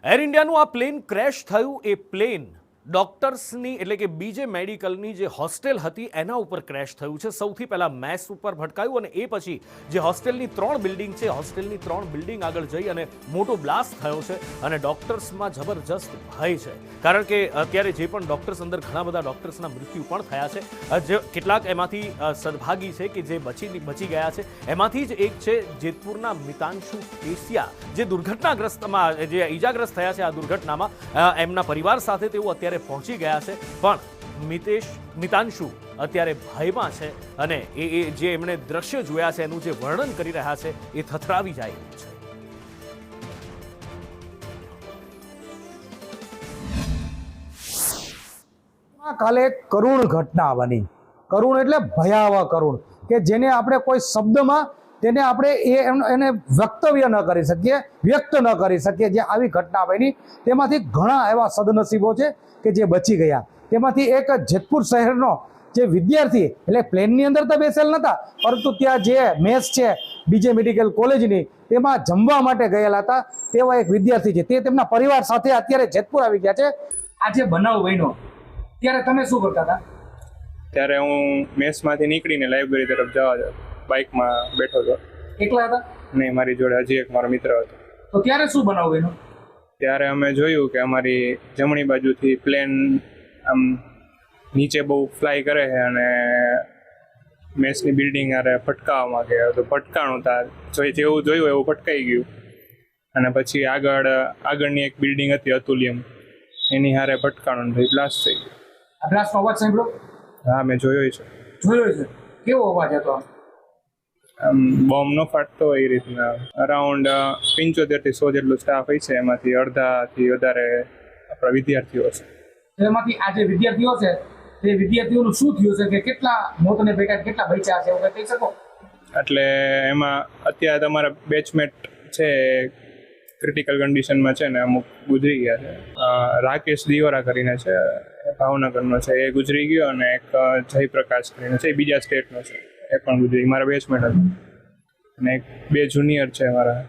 Air ઇન્ડિયાનું આ plane crash થયું એ plane ડોક્ટર્સની એટલે કે બીજે મેડિકલની જે હોસ્ટેલ હતી એના ઉપર ક્રેશ થયું છે। સૌથી પહેલા મેસ ઉપર ભટકાયું અને એ પછી જે હોસ્ટેલની 3 બિલ્ડિંગ છે હોસ્ટેલની 3 બિલ્ડિંગ આગળ જઈ અને મોટો બ્લાસ્ટ થયો છે અને ડોક્ટર્સમાં જબરજસ્ત ભય છે કારણ કે અત્યારે જે પણ ડોક્ટર્સ અંદર ઘણા બધા ડોક્ટર્સના મૃત્યુ પણ થયા છે। જે કેટલાક એમાંથી સદભાગી છે કે જે બચી ગયા છે। એમાંથી જ એક છે જેતપુરના મિતાંશુ કેસિયા જે દુર્ઘટનાગ્રસ્તમાં જે ઈજાગ્રસ્ત થયા છે આ દુર્ઘટનામાં એમના પરિવાર સાથે તેઓ અત્યારે પહોંચી ગયા છે પણ મિતાંશુ અત્યારે ભયમાં છે અને એ જે એમણે દ્રશ્ય જોયા છે એનું જે વર્ણન કરી રહ્યા છે એ થથરાવી જાય એવું છે। કાલે કરુણ ઘટના બની। કરુણ એટલે ભયાવહ કરુણ કે જેને આપણે કોઈ શબ્દમાં તેને આપણે એને વક્તવ્ય ન કરી શકીએ, વ્યક્ત ન કરી શકીએ। જે આવી ઘટના બની તેમાંથી ઘણા એવા સદનસીબો છે કે જે બચી ગયા। તેમાંથી એક જેતપુર શહેરનો જે વિદ્યાર્થી એટલે પ્લેનની અંદર તો બેસેલ નહોતા પરંતુ ત્યાં જે મેસ છે બીજે મેડિકલ કોલેજની તેમાં જમવા માટે ગયેલા હતા તેવા એક વિદ્યાર્થી છે તે તેમના પરિવાર સાથે અત્યારે જેતપુર આવી ગયા છે। આજે બનાવ બન્યો ત્યારે તમે શું કરતા હતા? ત્યારે હું મેસમાંથી નીકળીને લાઇબ્રેરી તરફ જવા બાઇકમાં બેઠો હતો। એકલા હતા? નહીં, મારી જોડે હજી એક મારો મિત્ર હતો। તો ત્યારે શું બનાવ બન્યો? ત્યારે અમે જોયું કે અમારી જમણી બાજુથી પ્લેન આમ નીચે બહુ ફ્લાય કરે છે અને મેસની બિલ્ડિંગ આરે ફટકાવા માંગે તો ફટકાણું જેવું જોયું એવું ફટકાઈ ગયું અને પછી આગળની એક બિલ્ડિંગ હતી અતુલ્યમ એની હારે ફટકાણું થઈ બ્લાસ્ટ થઈ ગયું। આ બ્લાસ્ટનો અવાજ સાંભળ્યો? હા, મેં જોયો છે। જોયો છે? કેવો અવાજ હતો? બોમ્બ નો ફાટતો હોય એ રીતના। અરાઉન્ડ 75 થી 100 જેટલું સ્ટાફ હોય છે, એમાંથી અડધાથી વધારે આપણા વિદ્યાર્થીઓ છે। એમાંથી આ જે વિદ્યાર્થીઓ છે તે વિદ્યાર્થીઓનું શું થયું છે કે કેટલા મોતને ભેગા કેટલા બચ્યા છે એવું કહી શકો? એટલે એમાં અત્યારે તમારા બેચમેટ છે ક્રિટિકલ કન્ડિશનમાં છે ને અમુક ગુજરી ગયા છે। રાકેશ દિયોરા કરીને છે ભાવનગરનો છે એ ગુજરી ગયો અને એક જયપ્રકાશ કરીને છે એ બીજા સ્ટેટનો છે એ પણ ગુજરી મારા બેચમેટ હતો અને એક 2 જુનિયર છે મારા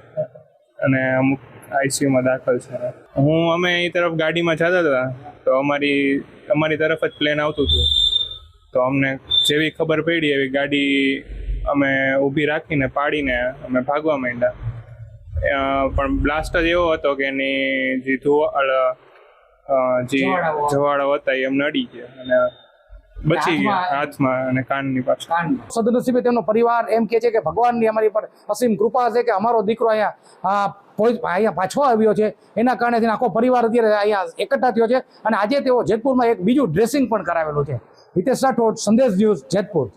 અને અમુક આઈસીયુમાં દાખલ છે। અમે એ તરફ ગાડીમાં જતા હતા તો અમારી તરફ જ પ્લેન આવતું હતું તો અમને જેવી ખબર પડી એવી ગાડી અમે ઊભી રાખીને પાડીને અમે ભાગવા માંડ્યા। પણ બ્લાસ્ટ જ એવો હતો કે એની જે જવાળો હતા એ અમને અડી ગયા અને બચી ગયા હાથમાં અને કાનની પાછળ। સદનસીબે તેમનો પરિવાર એમ કહે છે કે ભગવાનની અમારી પર અસીમ કૃપા છે કે અમારો દીકરો અહીંયા પાછો આવ્યો છે એના કારણે આખો પરિવાર અત્યારે અહીંયા એકઠા થયો છે અને આજે તેઓ જેતપુરમાં એક બીજું ડ્રેસિંગ પણ કરાવેલું છે। હિતેશ રાઠોડ, સંદેશ ન્યૂઝ, જેતપુર।